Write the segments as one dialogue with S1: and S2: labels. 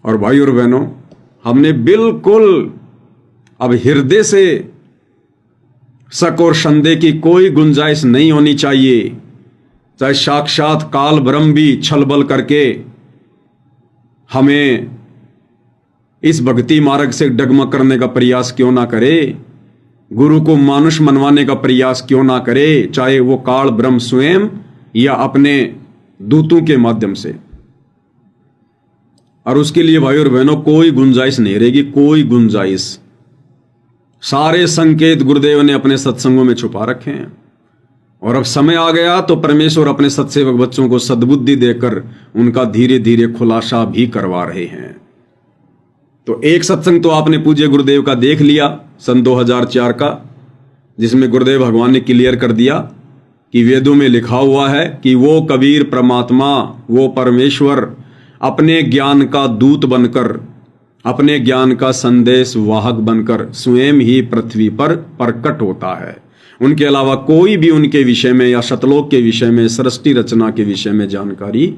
S1: और भाई और बहनों, हमने बिल्कुल अब हृदय से शक और संदेह की कोई गुंजाइश नहीं होनी चाहिए। चाहे साक्षात काल ब्रह्म भी छल बल करके हमें इस भक्ति मार्ग से डगमग करने का प्रयास क्यों ना करे, गुरु को मानुष मनवाने का प्रयास क्यों ना करे, चाहे वो काल ब्रह्म स्वयं या अपने दूतों के माध्यम से। और उसके लिए भाई और बहनों कोई गुंजाइश नहीं रहेगी, कोई गुंजाइश। सारे संकेत गुरुदेव ने अपने सत्संगों में छुपा रखे हैं और अब समय आ गया तो परमेश्वर अपने सत्सेवक बच्चों को सद्बुद्धि देकर उनका धीरे धीरे खुलासा भी करवा रहे हैं। तो एक सत्संग तो आपने पूज्य गुरुदेव का देख लिया सन 2004 का, जिसमें गुरुदेव भगवान ने क्लियर कर दिया कि वेदों में लिखा हुआ है कि वो कबीर परमात्मा, वो परमेश्वर अपने ज्ञान का दूत बनकर, अपने ज्ञान का संदेश वाहक बनकर स्वयं ही पृथ्वी पर प्रकट होता है। उनके अलावा कोई भी उनके विषय में या शतलोक के विषय में, सृष्टि रचना के विषय में जानकारी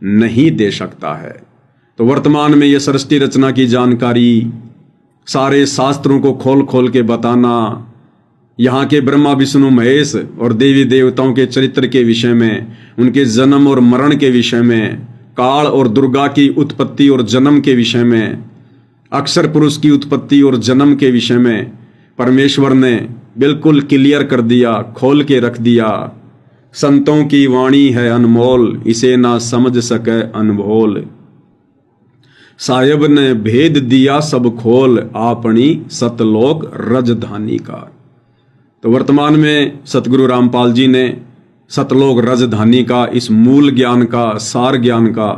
S1: नहीं दे सकता है। तो वर्तमान में यह सृष्टि रचना की जानकारी, सारे शास्त्रों को खोल खोल के बताना, यहाँ के ब्रह्मा विष्णु महेश और देवी देवताओं के चरित्र के विषय में, उनके जन्म और मरण के विषय में, काल और दुर्गा की उत्पत्ति और जन्म के विषय में, अक्षर पुरुष की उत्पत्ति और जन्म के विषय में परमेश्वर ने बिल्कुल क्लियर कर दिया, खोल के रख दिया। संतों की वाणी है अनमोल, इसे ना समझ सके अनभोल। साहेब ने भेद दिया सब खोल, आपनी सतलोक रजधानी का। तो वर्तमान में सतगुरु रामपाल जी ने सतलोक रजधानी का इस मूल ज्ञान का, सार ज्ञान का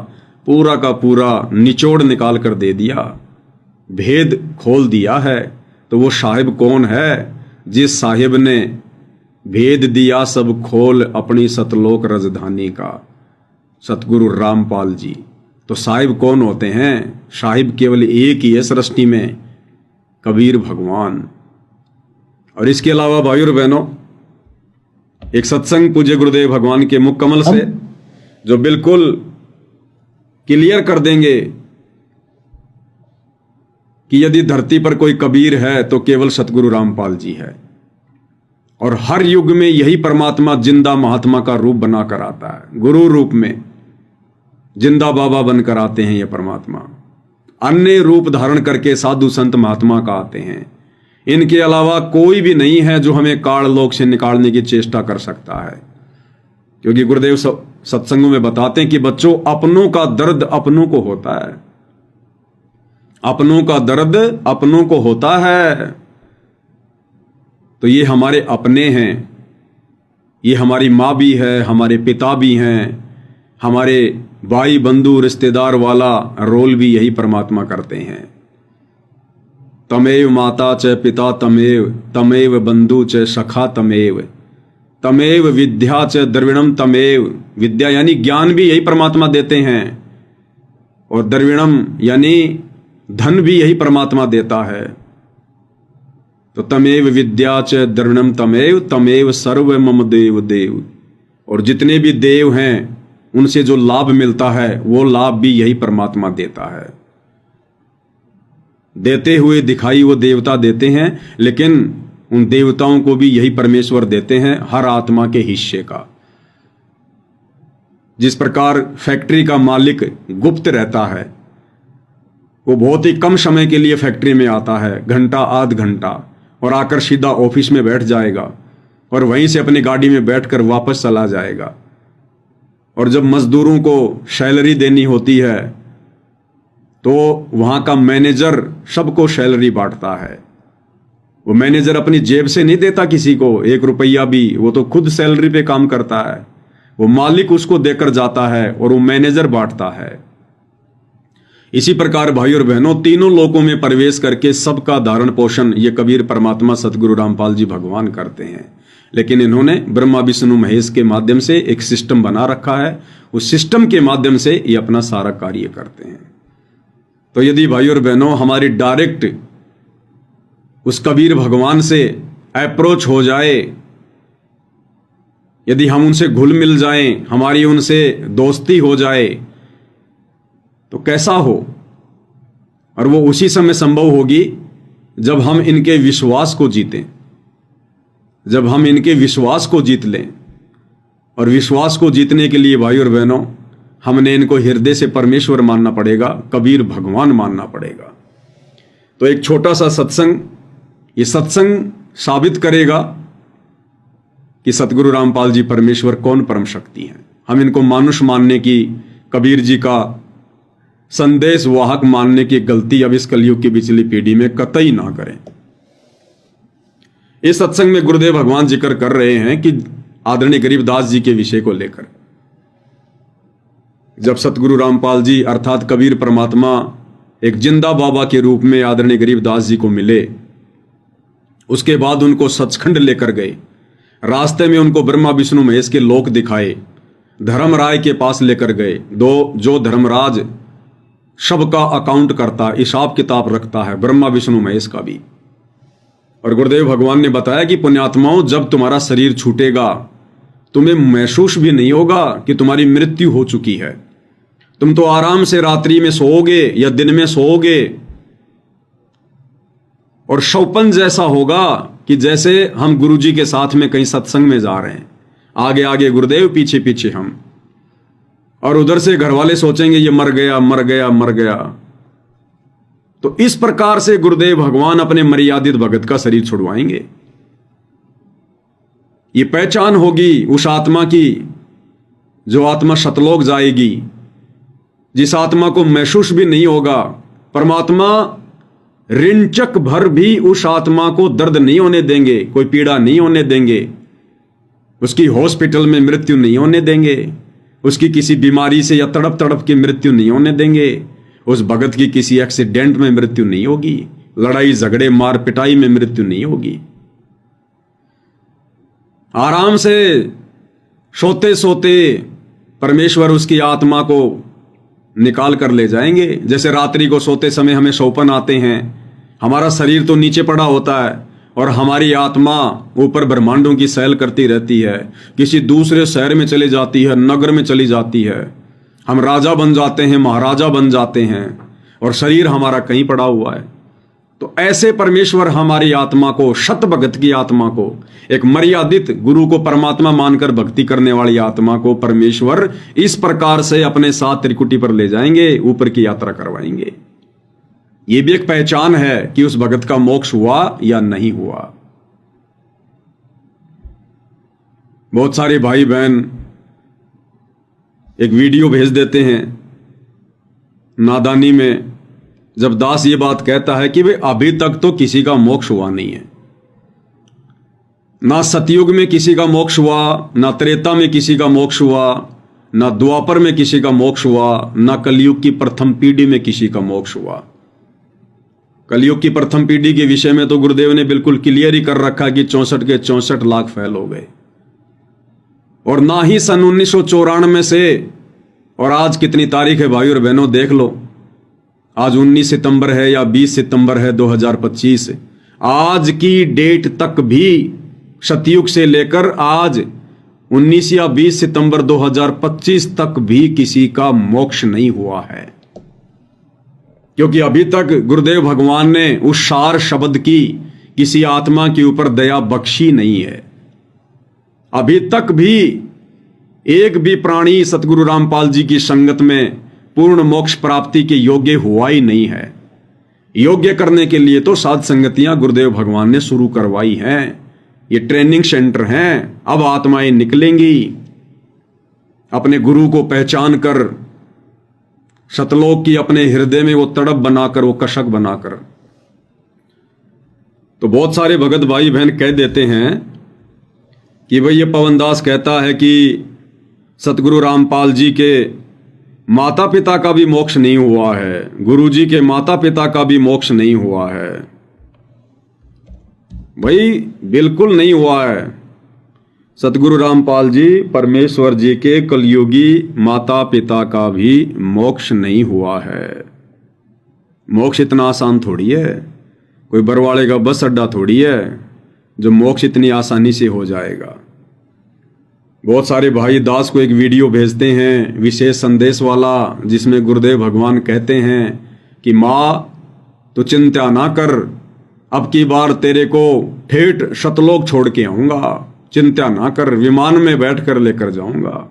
S1: पूरा निचोड़ निकाल कर दे दिया, भेद खोल दिया है। तो वो साहिब कौन है? जिस साहिब ने भेद दिया सब खोल, अपनी सतलोक रजधानी का, सतगुरु रामपाल जी। तो साहिब कौन होते हैं? साहिब केवल एक ही है सृष्टि में, कबीर भगवान। और इसके अलावा भाई और बहनों, एक सत्संग पूज्य गुरुदेव भगवान के मुख कमल से जो बिल्कुल क्लियर कर देंगे कि यदि धरती पर कोई कबीर है तो केवल सतगुरु रामपाल जी है। और हर युग में यही परमात्मा जिंदा महात्मा का रूप बनाकर आता है, गुरु रूप में जिंदा बाबा बनकर आते हैं ये परमात्मा। अन्य रूप धारण करके साधु संत महात्मा का आते हैं। इनके अलावा कोई भी नहीं है जो हमें काल लोक से निकालने की चेष्टा कर सकता है। क्योंकि गुरुदेव सत्संगों में बताते हैं कि बच्चों, अपनों का दर्द अपनों को होता है, अपनों का दर्द अपनों को होता है। तो ये हमारे अपने हैं, ये हमारी माँ भी है, हमारे पिता भी हैं, हमारे भाई बंधु रिश्तेदार वाला रोल भी यही परमात्मा करते हैं। तमेव माता च पिता तमेव, तमेव बंधु च सखा तमेव, तमेव विद्या च द्रविणम तमेव। विद्या यानी ज्ञान भी यही परमात्मा देते हैं, और द्रविणम यानी धन भी यही परमात्मा देता है। तो तमेव विद्या च द्रविणम तमेव, तमेव सर्व मम देव देव। और जितने भी देव हैं उनसे जो लाभ मिलता है वो लाभ भी यही परमात्मा देता है। देते हुए दिखाई वो देवता देते हैं, लेकिन उन देवताओं को भी यही परमेश्वर देते हैं हर आत्मा के हिस्से का। जिस प्रकार फैक्ट्री का मालिक गुप्त रहता है, वो बहुत ही कम समय के लिए फैक्ट्री में आता है, घंटा आध घंटा, और आकर सीधा ऑफिस में बैठ जाएगा और वहीं से अपनी गाड़ी में बैठकर वापस चला जाएगा। और जब मजदूरों को सैलरी देनी होती है तो वहां का मैनेजर सबको सैलरी बांटता है। वो मैनेजर अपनी जेब से नहीं देता किसी को 1 रुपया भी, वो तो खुद सैलरी पे काम करता है। वो मालिक उसको देकर जाता है और वो मैनेजर बांटता है। इसी प्रकार भाई और बहनों, तीनों लोकों में प्रवेश करके सबका धारण पोषण ये कबीर परमात्मा सतगुरु रामपाल जी भगवान करते हैं। लेकिन इन्होंने ब्रह्मा विष्णु महेश के माध्यम से एक सिस्टम बना रखा है, उस सिस्टम के माध्यम से ये अपना सारा कार्य करते हैं। तो यदि भाई और बहनों हमारी डायरेक्ट उस कबीर भगवान से अप्रोच हो जाए, यदि हम उनसे घुल मिल जाएं, हमारी उनसे दोस्ती हो जाए, तो कैसा हो? और वो उसी समय संभव होगी जब हम इनके विश्वास को जीतें, जब हम इनके विश्वास को जीत लें। और विश्वास को जीतने के लिए भाई और बहनों, हमने इनको हृदय से परमेश्वर मानना पड़ेगा, कबीर भगवान मानना पड़ेगा। तो एक छोटा सा सत्संग, ये सत्संग साबित करेगा कि सतगुरु रामपाल जी परमेश्वर कौन परम शक्ति हैं। हम इनको मानुष मानने की, कबीर जी का संदेश वाहक मानने की गलती अब इस कलयुग की पिछली पीढ़ी में कतई ना करें। इस सत्संग में गुरुदेव भगवान जिक्र कर रहे हैं कि आदरणीय गरीबदास जी के विषय को लेकर, जब सतगुरु रामपाल जी अर्थात कबीर परमात्मा एक जिंदा बाबा के रूप में आदरणीय गरीबदास जी को मिले, उसके बाद उनको सचखंड लेकर गए। रास्ते में उनको ब्रह्मा विष्णु महेश के लोक दिखाए, धर्मराय के पास लेकर गए, जो धर्मराज सबका अकाउंट करता, हिसाब किताब रखता है, ब्रह्मा विष्णु महेश का भी। और गुरुदेव भगवान ने बताया कि पुण्यात्माओं, जब तुम्हारा शरीर छूटेगा तुम्हें महसूस भी नहीं होगा कि तुम्हारी मृत्यु हो चुकी है। तुम तो आराम से रात्रि में सोओगे या दिन में सोओगे, और सौपन जैसा होगा कि जैसे हम गुरुजी के साथ में कहीं सत्संग में जा रहे हैं, आगे आगे गुरुदेव, पीछे पीछे हम, और उधर से घर वाले सोचेंगे ये मर गया मर गया मर गया। तो इस प्रकार से गुरुदेव भगवान अपने मर्यादित भगत का शरीर छुड़वाएंगे। ये पहचान होगी उस आत्मा की जो आत्मा सतलोक जाएगी, जिस आत्मा को महसूस भी नहीं होगा। परमात्मा रिंचक भर भी उस आत्मा को दर्द नहीं होने देंगे, कोई पीड़ा नहीं होने देंगे, उसकी हॉस्पिटल में मृत्यु नहीं होने देंगे, उसकी किसी बीमारी से या तड़प तड़प की मृत्यु नहीं होने देंगे, उस भगत की किसी एक्सीडेंट में मृत्यु नहीं होगी, लड़ाई झगड़े मार पिटाई में मृत्यु नहीं होगी। आराम से सोते सोते परमेश्वर उसकी आत्मा को निकाल कर ले जाएंगे। जैसे रात्रि को सोते समय हमें सौपन आते हैं, हमारा शरीर तो नीचे पड़ा होता है और हमारी आत्मा ऊपर ब्रह्मांडों की सैल करती रहती है, किसी दूसरे शहर में चली जाती है, नगर में चली जाती है। हम राजा बन जाते हैं, महाराजा बन जाते हैं, और शरीर हमारा कहीं पड़ा हुआ है। तो ऐसे परमेश्वर हमारी आत्मा को, शत भगत की आत्मा को, एक मर्यादित गुरु को परमात्मा मानकर भक्ति करने वाली आत्मा को परमेश्वर इस प्रकार से अपने साथ त्रिकुटी पर ले जाएंगे, ऊपर की यात्रा करवाएंगे। यह भी एक पहचान है कि उस भगत का मोक्ष हुआ या नहीं हुआ। बहुत सारे भाई बहन एक वीडियो भेज देते हैं नादानी में, जब दास ये बात कहता है कि वे अभी तक तो किसी का मोक्ष हुआ नहीं है, ना सतयुग में किसी का मोक्ष हुआ, ना त्रेता में किसी का मोक्ष हुआ, ना द्वापर में किसी का मोक्ष हुआ, ना कलयुग की प्रथम पीढ़ी में किसी का मोक्ष हुआ। कलयुग की प्रथम पीढ़ी के विषय में तो गुरुदेव ने बिल्कुल क्लियर ही कर रखा कि 64 के 64 लाख फैल हो गए। और ना ही सन 1994 से, और आज कितनी तारीख है भाई और बहनों, देख लो, आज 19 सितंबर है या 20 सितंबर है 2025, आज की डेट तक भी सतयुग से लेकर आज 19 या 20 सितंबर 2025 तक भी किसी का मोक्ष नहीं हुआ है। क्योंकि अभी तक गुरुदेव भगवान ने उस सार शब्द की किसी आत्मा के ऊपर दया बख्शी नहीं है। अभी तक भी एक भी प्राणी सतगुरु रामपाल जी की संगत में पूर्ण मोक्ष प्राप्ति के योग्य हुआ ही नहीं है। योग्य करने के लिए तो साध संगतियां गुरुदेव भगवान ने शुरू करवाई हैं। ये ट्रेनिंग सेंटर हैं। अब आत्माएं निकलेंगी अपने गुरु को पहचान कर, सतलोक की अपने हृदय में वो तड़प बनाकर, वो कशक बनाकर। तो बहुत सारे भगत भाई बहन कह देते हैं कि भाई ये पवनदास कहता है कि सतगुरु रामपाल जी के माता पिता का भी मोक्ष नहीं हुआ है, गुरु जी के माता पिता का भी मोक्ष नहीं हुआ है। भाई बिल्कुल नहीं हुआ है। सतगुरु रामपाल जी परमेश्वर जी के कलयुगी माता पिता का भी मोक्ष नहीं हुआ है। मोक्ष इतना आसान थोड़ी है, कोई बरवाड़े का बस अड्डा थोड़ी है जो मोक्ष इतनी आसानी से हो जाएगा। बहुत सारे भाई दास को एक वीडियो भेजते हैं विशेष संदेश वाला, जिसमें गुरुदेव भगवान कहते हैं कि माँ तो चिंता ना कर, अब की बार तेरे को ठेठ शतलोक छोड़ के आऊंगा, चिंता ना कर, विमान में बैठ कर लेकर जाऊंगा।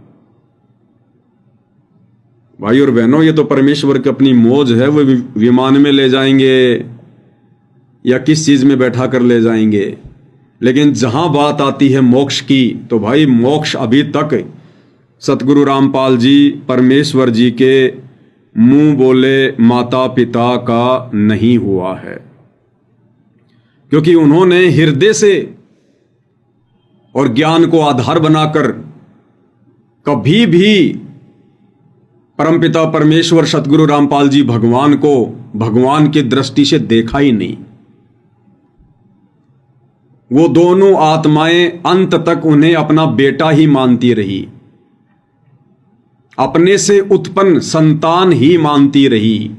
S1: भाई और बहनों, ये तो परमेश्वर की अपनी मौज है, वो विमान में ले जाएंगे या किस चीज में बैठा कर ले जाएंगे। लेकिन जहां बात आती है मोक्ष की, तो भाई मोक्ष अभी तक सतगुरु रामपाल जी परमेश्वर जी के मुंह बोले माता पिता का नहीं हुआ है, क्योंकि उन्होंने हृदय से और ज्ञान को आधार बनाकर कभी भी परमपिता परमेश्वर सतगुरु रामपाल जी भगवान को भगवान की दृष्टि से देखा ही नहीं। वो दोनों आत्माएं अंत तक उन्हें अपना बेटा ही मानती रही, अपने से उत्पन्न संतान ही मानती रही।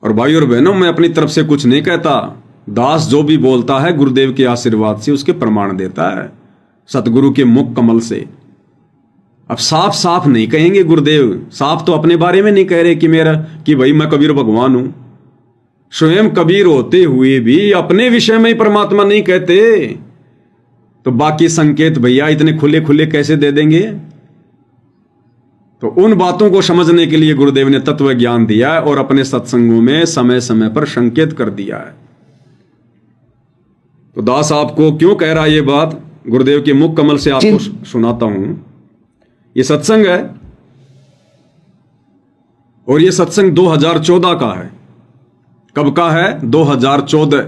S1: और भाई और बहनों, मैं अपनी तरफ से कुछ नहीं कहता, दास जो भी बोलता है गुरुदेव के आशीर्वाद से उसके प्रमाण देता है, सतगुरु के मुख कमल से। अब साफ साफ नहीं कहेंगे गुरुदेव, साफ तो अपने बारे में नहीं कह रहे कि भाई मैं कबीर भगवान हूं। स्वयं कबीर होते हुए भी अपने विषय में ही परमात्मा नहीं कहते, तो बाकी संकेत भैया इतने खुले खुले कैसे दे देंगे। तो उन बातों को समझने के लिए गुरुदेव ने तत्व ज्ञान दिया है और अपने सत्संगों में समय समय पर संकेत कर दिया है। तो दास आपको क्यों कह रहा है ये बात, गुरुदेव के मुख कमल से आपको सुनाता हूं। ये सत्संग है और ये सत्संग 2014 का है। कब का है? 2014।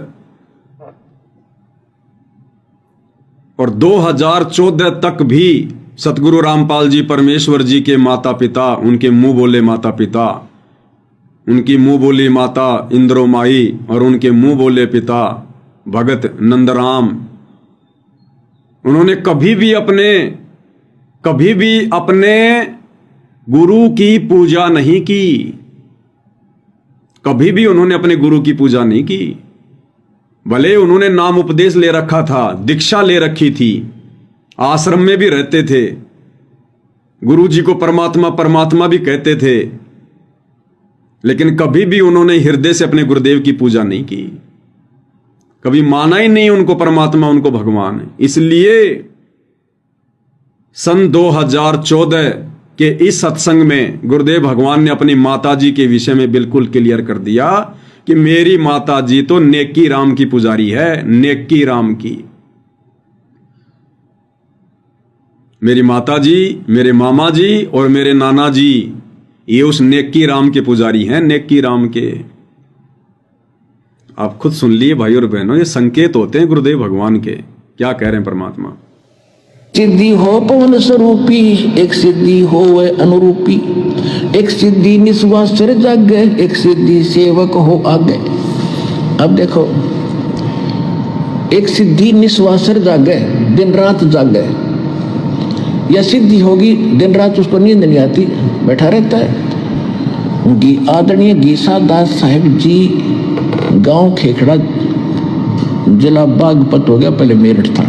S1: और 2014 तक भी सतगुरु रामपाल जी परमेश्वर जी के माता पिता, उनके मुंह बोले माता पिता, उनकी मुंह बोली माता इंद्रोमाई और उनके मुंह बोले पिता भगत नंदराम, उन्होंने कभी भी अपने गुरु की पूजा नहीं की। कभी भी उन्होंने अपने गुरु की पूजा नहीं की। भले उन्होंने नाम उपदेश ले रखा था, दीक्षा ले रखी थी, आश्रम में भी रहते थे, गुरु जी को परमात्मा परमात्मा भी कहते थे, लेकिन कभी भी उन्होंने हृदय से अपने गुरुदेव की पूजा नहीं की। कभी माना ही नहीं उनको परमात्मा, उनको भगवान। इसलिए सन 2014 के इस सत्संग में गुरुदेव भगवान ने अपनी माता जी के विषय में बिल्कुल क्लियर कर दिया कि मेरी माता जी तो नेकी राम की पुजारी है, नेकी राम की। मेरी माता जी, मेरे मामा जी और मेरे नाना जी, ये उस नेकी राम के पुजारी हैं, नेकी राम के। आप खुद सुन लिए भाई और बहनों, ये संकेत होते हैं गुरुदेव भगवान के। क्या कह रहे हैं परमात्मा?
S2: सिद्धि हो पवन स्वरूपी, एक सिद्धि हो वह अनुरूपी, एक सिद्धि निस्वा सिर जागे, एक सिद्धि सेवक हो आगे। अब देखो, एक सिद्धि निस्वा सिर जागे, दिन रात जागे। यह सिद्धि होगी, दिन रात उसको नींद नहीं आती, बैठा रहता है। आदरणीय गीसा दास साहिब जी, गांव खेखड़ा, जिला बागपत हो गया, पहले मेरठ था।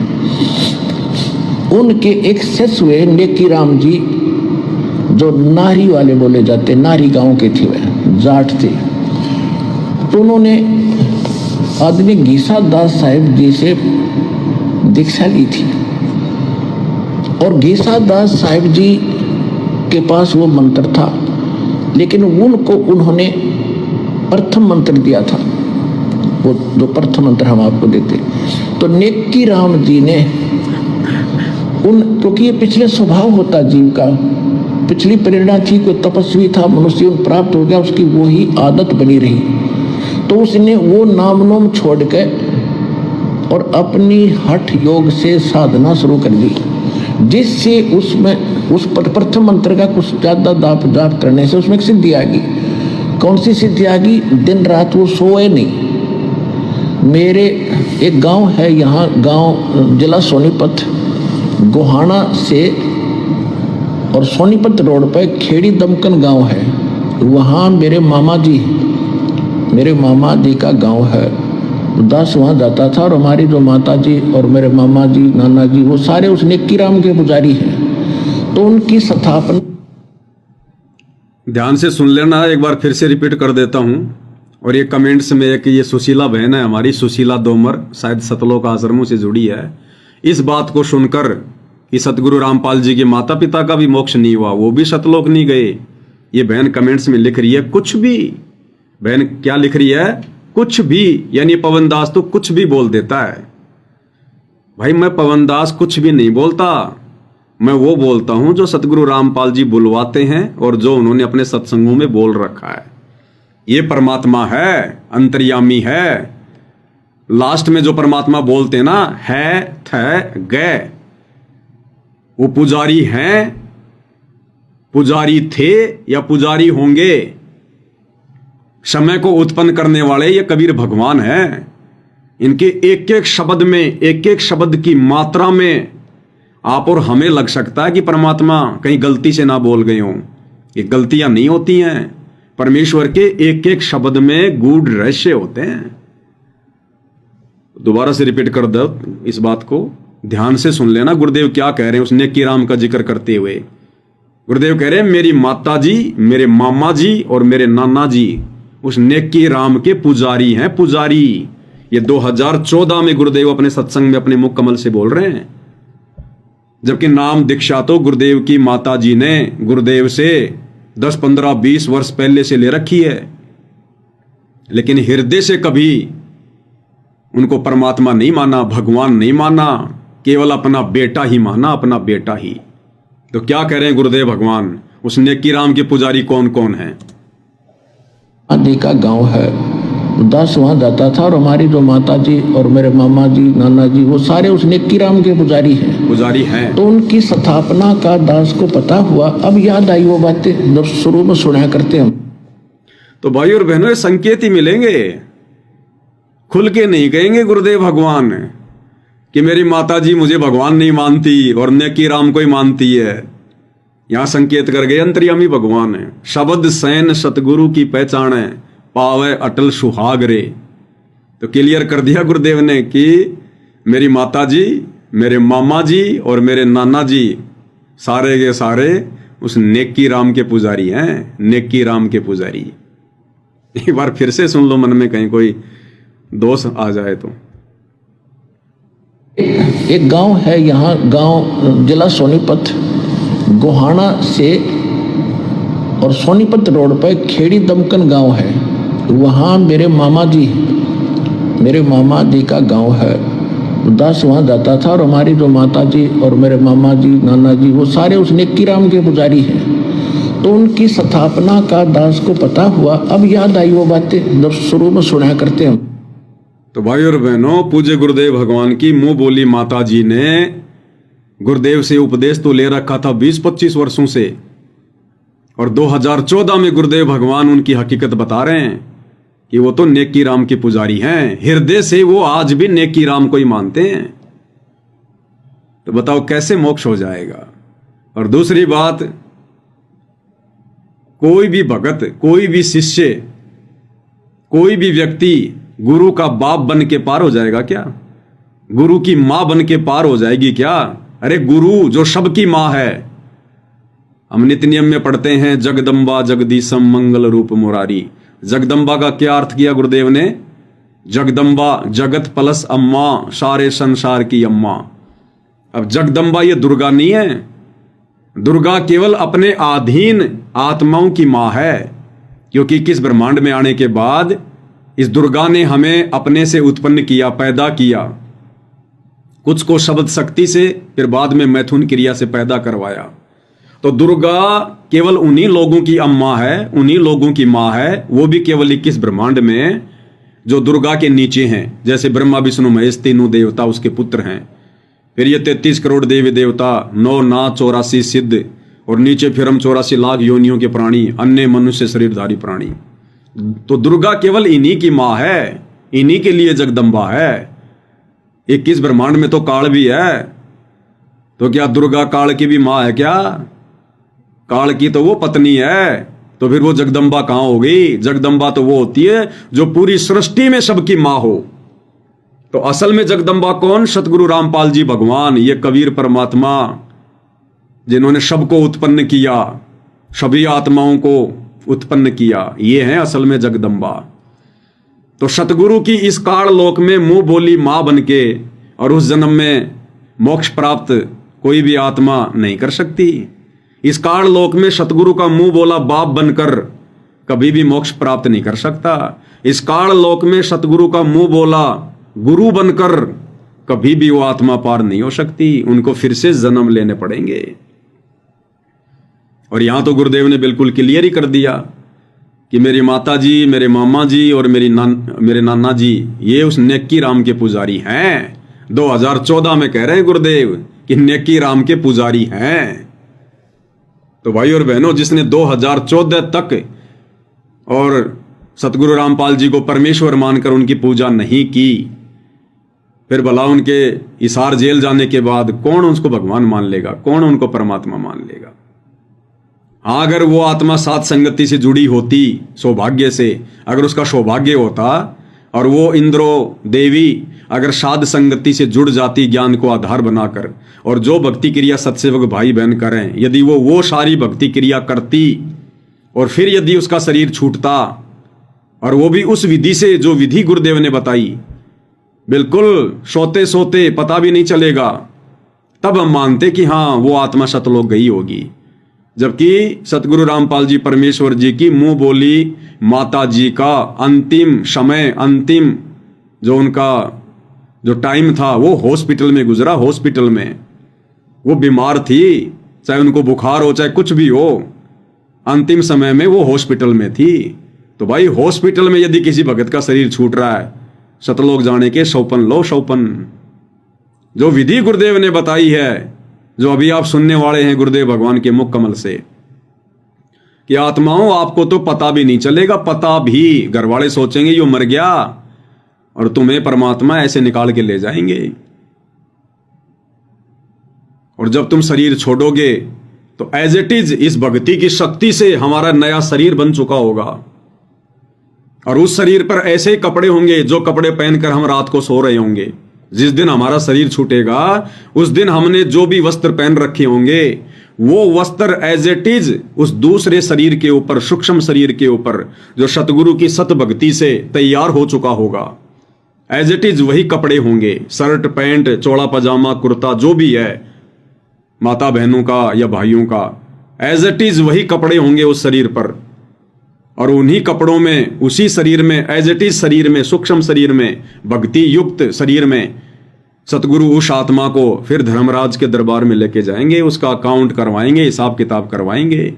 S2: उनके एक शिष्य हुए नेकी राम जी, जो नारी वाले बोले जाते, नारी गांव के थे, वह जाट थे। तो उन्होंने आदमी गीसा दास साहिब जी से दीक्षा ली थी और गीसा दास साहिब जी के पास वो मंत्र था, लेकिन उनको उन्होंने प्रथम मंत्र दिया था, वो जो प्रथम मंत्र हम आपको देते। तो नेकी राम जी ने क्योंकि ये पिछले स्वभाव होता जीव का, पिछली प्रेरणा थी, कोई तपस्वी था, मनुष्य प्राप्त हो गया, उसकी वो ही आदत बनी रही। तो उसने वो नाम नोम छोड़ के और अपनी हठ योग से साधना शुरू कर दी, जिससे उसमें उस प्रथम मंत्र का कुछ ज्यादा जाप करने से उसमें एक सिद्धि आ गई। कौन सी सिद्धि आ गई? दिन रात वो सोए नहीं। मेरे एक गांव है यहाँ, गांव जिला सोनीपत, गोहाना से और सोनीपत रोड पर खेड़ी दमकन गांव है। वहाँ मेरे मामा जी का गांव है। दास वहाँ जाता था और हमारी जो माता जी और मेरे मामा जी, नाना जी, वो सारे उस नेकी राम के पुजारी हैं। तो उनकी स्थापना।
S1: ध्यान से सुन लेना, एक बार फिर से रिपीट कर देता हूं। और ये कमेंट्स में एक ये सुशीला बहन है हमारी, सुशीला दोमर, शायद सतलोक आश्रमों से जुड़ी है। इस बात को सुनकर कि सतगुरु रामपाल जी के माता पिता का भी मोक्ष नहीं हुआ, वो भी सतलोक नहीं गए, ये बहन कमेंट्स में लिख रही है कुछ भी। बहन क्या लिख रही है? कुछ भी। यानी पवन दास तो कुछ भी बोल देता है। भाई मैं पवन दास कुछ भी नहीं बोलता, मैं वो बोलता हूं जो सतगुरु रामपाल जी बुलवाते हैं और जो उन्होंने अपने सत्संगों में बोल रखा है। ये परमात्मा है, अंतर्यामी है। लास्ट में जो परमात्मा बोलते हैं ना, है थ गए, वो पुजारी हैं, पुजारी थे या पुजारी होंगे। समय को उत्पन्न करने वाले ये कबीर भगवान हैं। इनके एक एक शब्द में, एक एक शब्द की मात्रा में आप और हमें लग सकता है कि परमात्मा कहीं गलती से ना बोल गए हों। ये गलतियां नहीं होती हैं, परमेश्वर के एक एक शब्द में गूढ़ रहस्य होते हैं। दोबारा से रिपीट कर दो, इस बात को ध्यान से सुन लेना। गुरुदेव क्या कह रहे हैं उस नेकी राम का जिक्र करते हुए? गुरुदेव कह रहे हैं मेरी माता जी, मेरे मामा जी और मेरे नाना जी उस नेकी राम के पुजारी हैं, पुजारी। ये 2014 में गुरुदेव अपने सत्संग में अपने मुख कमल से बोल रहे हैं, जबकि नाम दीक्षा तो गुरुदेव की माता जी ने गुरुदेव से 10, 15, 20 वर्ष पहले से ले रखी है। लेकिन हृदय से कभी उनको परमात्मा नहीं माना, भगवान नहीं माना, केवल अपना बेटा ही माना, अपना बेटा ही। तो क्या कह रहे हैं गुरुदेव भगवान? उस नेकी राम के पुजारी कौन कौन है?
S2: आदि का गांव है, दास वहां जाता था और हमारी जो माता जी और मेरे मामा जी, नाना जी, वो सारे उस नेकी राम के पुजारी हैं।
S1: पुजारी हैं।
S2: तो उनकी स्थापना का दास को पता हुआ। अब याद आई वो बातें जब शुरू में सुना करते हम।
S1: तो भाई और बहनों, ये संकेत ही मिलेंगे, खुल के नहीं कहेंगे गुरुदेव भगवान कि मेरी माता जी मुझे भगवान नहीं मानती और नेकी राम को ही मानती है। यहां संकेत कर गए अंतर्यामी भगवान है। शब्द सैन सतगुरु की पहचान है, पावे अटल सुहाग रे। तो क्लियर कर दिया गुरुदेव ने कि मेरी माता जी, मेरे मामा जी और मेरे नाना जी सारे के सारे उस नेकी राम के पुजारी हैं, नेकी राम के पुजारी। एक बार फिर से सुन लो, मन में कहीं कोई दोष आ जाए तो।
S2: एक गांव है यहाँ, गांव जिला सोनीपत, गोहाना से और सोनीपत रोड पर खेड़ी दमकन गांव है। वहाँ मेरे मामा जी का गांव है। दास वहाँ जाता था और हमारी जो माता जी और मेरे मामा जी, नाना जी, वो सारे उस नेकी राम के पुजारी हैं। तो उनकी स्थापना का दास को पता हुआ। अब याद आई वो बातें जब शुरू में सुना करते हम।
S1: तो भाई और बहनों, पूज्य गुरुदेव भगवान की मुंह बोली माता जी ने गुरुदेव से उपदेश तो ले रखा था 20-25 वर्षों से, और 2014 में गुरुदेव भगवान उनकी हकीकत बता रहे हैं कि वो तो नेकी राम के पुजारी हैं। हृदय से वो आज भी नेकी राम को ही मानते हैं। तो बताओ कैसे मोक्ष हो जाएगा? और दूसरी बात, कोई भी भगत, कोई भी शिष्य, कोई भी व्यक्ति गुरु का बाप बन के पार हो जाएगा क्या? गुरु की मां बन के पार हो जाएगी क्या? अरे गुरु जो सबकी मां है। हम नित्य नियम में पढ़ते हैं जगदम्बा जगदीशम मंगल रूप मुरारी। जगदम्बा का क्या अर्थ किया गुरुदेव ने? जगदम्बा जगत प्लस अम्मा, सारे संसार की अम्मा। अब जगदम्बा ये दुर्गा नहीं है। दुर्गा केवल अपने अधीन आत्माओं की मां है, क्योंकि किस ब्रह्मांड में आने के बाद इस दुर्गा ने हमें अपने से उत्पन्न किया, पैदा किया। कुछ को शब्द शक्ति से, फिर बाद में मैथुन क्रिया से पैदा करवाया। तो दुर्गा केवल उन्हीं लोगों की अम्मा है, उन्हीं लोगों की मां है, वो भी केवल 21 ब्रह्मांड में जो दुर्गा के नीचे हैं। जैसे ब्रह्मा विष्णु महेश तीनों देवता उसके पुत्र हैं। फिर ये 33 करोड़ देवी देवता, 9 नाथ 84 सिद्ध, और नीचे फिर हम 84 लाख योनियों के प्राणी, अन्य मनुष्य शरीरधारी प्राणी। तो दुर्गा केवल इन्हीं की मां है, इन्हीं के लिए जगदम्बा है। 21 ब्रह्मांड में तो काल भी है, तो क्या दुर्गा काल की भी मां है क्या? काल की तो वो पत्नी है, तो फिर वो जगदम्बा कहां होगी? जगदम्बा तो वो होती है जो पूरी सृष्टि में सबकी मां हो। तो असल में जगदम्बा कौन? सतगुरु रामपाल जी भगवान, ये कबीर परमात्मा, जिन्होंने सबको उत्पन्न किया, सभी आत्माओं को उत्पन्न किया, ये है असल में जगदम्बा। तो सतगुरु की इस काल लोक में मुंह बोली मां बनके और उस जन्म में मोक्ष प्राप्त कोई भी आत्मा नहीं कर सकती। इस काल लोक में सतगुरु का मुंह बोला बाप बनकर कभी भी मोक्ष प्राप्त नहीं कर सकता। इस काल लोक में सतगुरु का मुंह बोला गुरु बनकर कभी भी वो आत्मा पार नहीं हो सकती, उनको फिर से जन्म लेने पड़ेंगे। और यहां तो गुरुदेव ने बिल्कुल क्लियर ही कर दिया कि मेरी माता जी, मेरे मामा जी और मेरे नाना जी ये उस नेकी राम के पुजारी हैं। 2014 में कह रहे हैं गुरुदेव कि नेकी राम के पुजारी हैं। तो भाई और बहनों, जिसने 2014 तक और सतगुरु रामपाल जी को परमेश्वर मानकर उनकी पूजा नहीं की, फिर भला उनके हिसार जेल जाने के बाद कौन उसको भगवान मान लेगा, कौन उनको परमात्मा मान लेगा। हाँ, अगर वो आत्मा सात संगति से जुड़ी होती, सौभाग्य से अगर उसका सौभाग्य होता और वो इंद्रो देवी अगर साध संगति से जुड़ जाती ज्ञान को आधार बनाकर, और जो भक्ति क्रिया सत्सेवक भाई बहन करें, यदि वो सारी भक्ति क्रिया करती और फिर यदि उसका शरीर छूटता और वो भी उस विधि से जो विधि गुरुदेव ने बताई, बिल्कुल सोते सोते पता भी नहीं चलेगा, तब हम मानते कि हाँ वो आत्मा सतलोक गई होगी। जबकि सतगुरु रामपाल जी परमेश्वर जी की मुंह बोली माता जी का अंतिम समय, अंतिम जो उनका जो टाइम था वो हॉस्पिटल में गुजरा। हॉस्पिटल में वो बीमार थी, चाहे उनको बुखार हो चाहे कुछ भी हो, अंतिम समय में वो हॉस्पिटल में थी। तो भाई हॉस्पिटल में यदि किसी भगत का शरीर छूट रहा है, सतलोक जाने के सौपन लो सौपन। जो विधि गुरुदेव ने बताई है, जो अभी आप सुनने वाले हैं गुरुदेव भगवान के मुख कमल से, कि आत्माओं आपको तो पता भी नहीं चलेगा, पता भी घर वाले सोचेंगे यो मर गया और तुम्हें परमात्मा ऐसे निकाल के ले जाएंगे। और जब तुम शरीर छोड़ोगे तो एज इट इज इस भक्ति की शक्ति से हमारा नया शरीर बन चुका होगा, और उस शरीर पर ऐसे कपड़े होंगे जो कपड़े पहनकर हम रात को सो रहे होंगे। जिस दिन हमारा शरीर छूटेगा उस दिन हमने जो भी वस्त्र पहन रखे होंगे वो वस्त्र एज इट इज उस दूसरे शरीर के ऊपर, सूक्ष्म शरीर के ऊपर जो सतगुरु की सत भक्ति से तैयार हो चुका होगा, एज इट इज वही कपड़े होंगे। शर्ट पैंट चौड़ा पजामा कुर्ता जो भी है माता बहनों का या भाइयों का, एज इट इज वही कपड़े होंगे उस शरीर पर। और उन्हीं कपड़ों में, उसी शरीर में, एज इट इज शरीर में, सूक्ष्म शरीर में, भक्ति युक्त शरीर में सतगुरु उस आत्मा को फिर धर्मराज के दरबार में लेके जाएंगे, उसका अकाउंट करवाएंगे, हिसाब किताब करवाएंगे।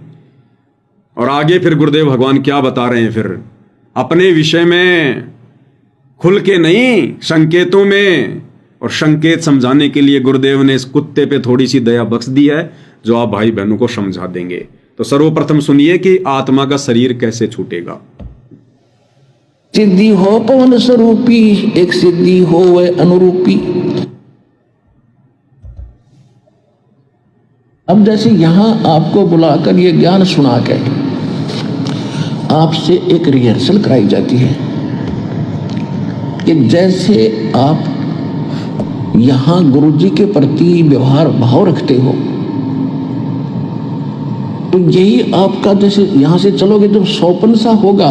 S1: और आगे फिर गुरुदेव भगवान क्या बता रहे हैं, फिर अपने विषय में खुल के नहीं, संकेतों में। और संकेत समझाने के लिए गुरुदेव ने इस कुत्ते पे थोड़ी सी दया बख्श दी है, जो आप भाई बहनों को समझा देंगे। तो सर्वप्रथम सुनिए कि आत्मा का शरीर कैसे छूटेगा।
S2: सिद्धि हो पवन स्वरूपी, एक सिद्धि हो वह अनुरूपी। अब जैसे यहां आपको बुलाकर ये ज्ञान सुना के आपसे एक रिहर्सल कराई जाती है कि जैसे आप यहां गुरुजी के प्रति व्यवहार भाव रखते हो, तो यही आपका, जैसे यहां से चलोगे जब सौपन सा होगा,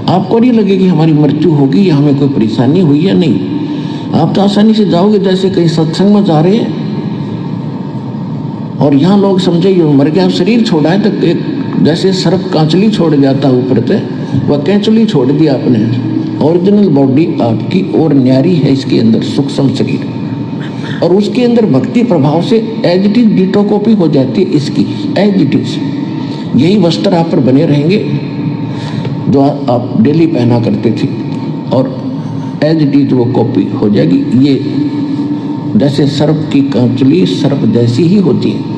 S2: आपको नहीं लगेगी हमारी मृत्यु होगी या हमें कोई परेशानी हुई या नहीं। आप तो आसानी से जाओगे, जैसे कहीं सत्संग में जा रहे हैं और यहाँ लोग समझे ये मर गया, शरीर छोड़ा है, तो एक जैसे सर्प कांचली छोड़ जाता ऊपर से, वह कैंचली छोड़ दिया आपने। ओरिजिनल बॉडी आपकी और न्यारी है, इसके अंदर सूक्ष्म शरीर, और उसके अंदर भक्ति प्रभाव से as it is ditto copy हो जाती है इसकी, एज इट इज। यही वस्त्र आप पर बने रहेंगे जो आप डेली पहना करते थे, और एज इट इज वो कॉपी हो जाएगी। ये जैसे सर्प की कांचली सर्प जैसी ही होती है।